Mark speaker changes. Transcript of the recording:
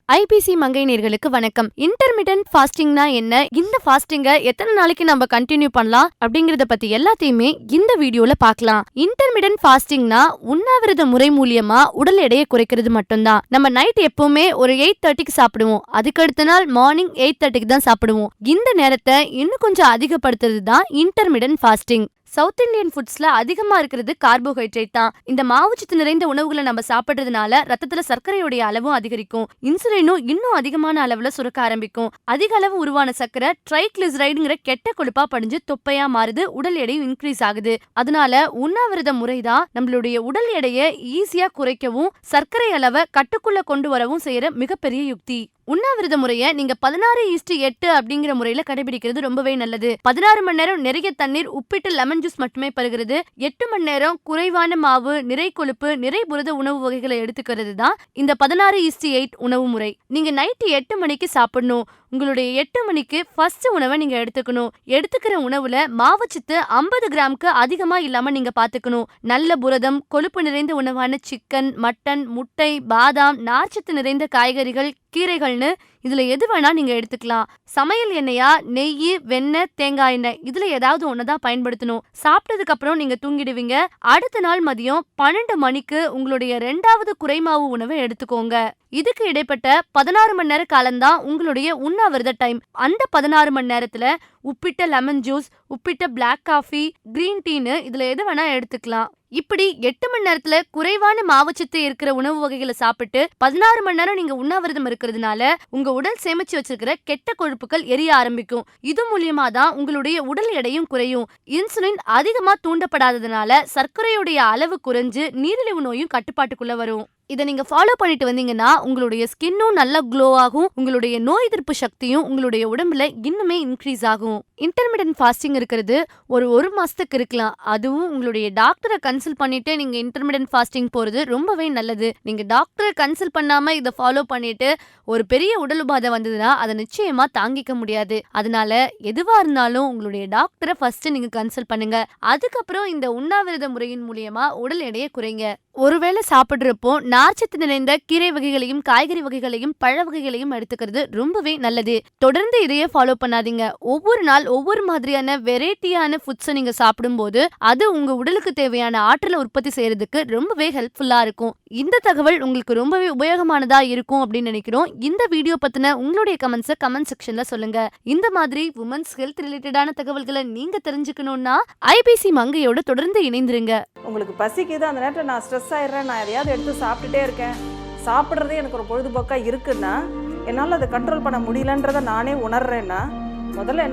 Speaker 1: IBC மங்கை நேயர்களுக்கு வணக்கம். Intermittent ஃபாஸ்டிங்னா என்ன, இந்த ஃபாஸ்டிங்கை எத்தனை நாளைக்கு நம்ம கண்டினியூ பண்ணலாம் அப்படிங்கறத பத்தி எல்லாத்தையுமே இந்த வீடியோல பார்க்கலாம். இன்டர்மிட்டன்ட் ஃபாஸ்டிங்னா உண்ணாவிரத முறை மூலியமா உடல் எடையை குறைக்கிறது மட்டும்தான். நம்ம நைட் எப்பவுமே ஒரு 8:30க்கு சாப்பிடுவோம், அதுக்கு அடுத்த நாள் மார்னிங் 8:30க்கு தான் சாப்பிடுவோம். இந்த நேரத்தை இன்னும் கொஞ்சம் அதிகப்படுத்துறது தான் இன்டர்மிட்டன்ட் ஃபாஸ்டிங். சவுத் இந்தியன் ஃபுட்ஸ்ல அதிகமா இருக்கிறது கார்போஹைட்ரேட் தான். இந்த மாவுச்சத்து நிறைந்த உணவுகளை நம்ம சாப்பிடுறதுனால ரத்தத்துல சர்க்கரையுடைய அளவும் அதிகரிக்கும், இன்சுலினும் இன்னும் அதிகமான அளவுல சுரக்க ஆரம்பிக்கும். அதிக அளவு உருவான சர்க்கரை ட்ரைக்ளிசரைடுங்கிற கெட்ட கொழுப்பா படிஞ்சு தொப்பையா மாறுது, உடல் எடையும் இன்க்ரீஸ் ஆகுது. அதனால உண்ணாவிரத முறைதான் நம்மளுடைய உடல் எடையை ஈஸியா குறைக்கவும் சர்க்கரை அளவை கட்டுக்குள்ள கொண்டு வரவும் செய்யற மிகப்பெரிய யுக்தி. உண்ணாவிரத முறைய நீங்க 16:8 அப்படிங்கிற முறையில கடைபிடிக்கிறது ரொம்பவே நல்லது. 16 மணி நேரம் நிறைய தண்ணீர், உப்பிட்டு லெமன் ஜூஸ் மட்டுமே பருகிறது. 8 மணி நேரம் குறைவான மாவு, நிறை கொழுப்பு, நிறை புரத உணவு வகைகளை எடுத்துக்கிறது தான் இந்த 16:8 உணவு முறை. நீங்க நைட்டு 8 மணிக்கு சாப்பிடணும். உங்களுடைய 8 மணிக்கு ஃபர்ஸ்ட் உணவை நீங்க எடுத்துக்கணும். எடுத்துக்கிற உணவுல மாவுச்சத்து 50 கிராமுக்கு அதிகமா இல்லாம நீங்க பாத்துக்கணும். நல்ல புரதம், கொழுப்பு நிறைந்த உணவான சிக்கன், மட்டன், முட்டை, பாதாம், நார்ச்சத்து நிறைந்த காய்கறிகள், கீரைகள்னு இதுல எது வேணா நீங்க எடுத்துக்கலாம். சமையல் எண்ணெயா, நெய், வெண்ணெய், தேங்காய் எண்ணெய் இதுல ஏதாவது ஒன்னதான் பயன்படுத்தணும். சாப்பிட்டதுக்கு அப்புறம் நீங்க தூங்கிடுவீங்க. அடுத்த நாள் மதியம் 12 மணிக்கு உங்களுடைய 2வது குறைமாவு உணவை எடுத்துக்கோங்க. இதுக்கு இடைப்பட்ட 16 மணி நேர காலம்தான் உங்களுடைய உண்ணாவிரத டைம். அந்த 16 மணி நேரத்துல உப்பிட்ட லெமன் ஜூஸ், உப்பிட்ட பிளாக் காஃபி, கிரீன் டீன்னு இதுல எது வேணா எடுத்துக்கலாம். இப்படி 8 மணி நேரத்துல குறைவான மாவுச்சத்து இருக்கிற உணவு வகைகளை சாப்பிட்டு 16 மணி நேரம் நீங்க உண்ணாவிரதம் இருக்கிறதுனால உங்க உடல் சேமிச்சு வச்சிருக்கிற கெட்ட கொழுப்புகள் எரிய ஆரம்பிக்கும். இது மூலியமா தான் உங்களுடைய உடல் எடையும் குறையும். இன்சுலின் அதிகமா தூண்டப்படாததுனால சர்க்கரையுடைய அளவு குறைஞ்சு நீரிழிவு நோயும் கட்டுப்பாட்டுக்குள்ள வரும். இதை நீங்க ஃபாலோ பண்ணிட்டு வந்தீங்கன்னா உங்களுடைய ஸ்கின்னும் நல்லா க்ளோ ஆகும், உங்களுடைய நோய் எதிர்ப்பு சக்தியும் உங்களுடைய உடம்புல இன்னுமே இன்க்ரீஸ் ஆகும். இன்டர்மிட்டன்ட் ஃபாஸ்டிங் இருக்கிறது ஒரு மாசத்துக்கு இருக்கலாம். அதுவும் உங்களுடைய டாக்டரை கன்சல்ட் பண்ணிட்டு நீங்க இன்டர்மிட்டன்ட் ஃபாஸ்டிங் போறது ரொம்பவே நல்லது. நீங்க டாக்டரை கன்சல்ட் பண்ணாம இதை ஃபாலோ பண்ணிட்டு ஒரு பெரிய உடல் உபாதை வந்ததுன்னா அதை நிச்சயமா தாங்கிக்க முடியாது. அதனால எதுவா இருந்தாலும் உங்களுடைய டாக்டரை ஃபர்ஸ்ட் நீங்க கன்சல்ட் பண்ணுங்க. அதுக்கப்புறம் இந்த உண்ணாவிரத முறையின் மூலியமா உடல் எடையை குறைங்க. ஒருவேளை சாப்பிடுறப்போ நார்ச்சத்து நிறைந்த கீரை வகைகளையும், காய்கறி வகைகளையும், பழ வகைகளையும் எடுத்துக்கிறது ரொம்பவே நல்லது. தொடர்ந்து இதையே ஃபாலோ பண்ணாதீங்க. ஒவ்வொரு நாள் ஒவ்வொரு மாதிரியான வெரைட்டியான ஃபுட்ஸை நீங்க சாப்பிடும்போது அது உங்க உடலுக்கு தேவையான ஆற்றலை உற்பத்தி செய்யறதுக்கு ரொம்பவே ஹெல்ப்ஃபுல்லா இருக்கும். இந்த தகவல் உங்களுக்கு ரொம்பவே உபயோகமானதா இருக்கும் அப்படின்னு நினைக்கிறோம். இந்த வீடியோ பத்தின உங்களுடைய கமெண்ட்ஸை கமெண்ட் செக்ஷன்ல சொல்லுங்க. இந்த மாதிரி உமன்ஸ் ஹெல்த் ரிலேட்டடான தகவல்களை நீங்க தெரிஞ்சுக்கணும்னா IBC மங்கையோட தொடர்ந்து இணைந்திருங்க.
Speaker 2: உங்களுக்கு பசிக்குது, அந்த நேரத்தில் நான் ஸ்ட்ரெஸ் ஆயிடுறேன், நான் எதையாவது எடுத்து சாப்பிட்டுட்டே இருக்கேன், சாப்பிட்றதே எனக்கு ஒரு பொழுதுபோக்காக இருக்குன்னா என்னால் அதை கண்ட்ரோல் பண்ண முடியலன்றதை நானே உணர்றேன்னா முதல்ல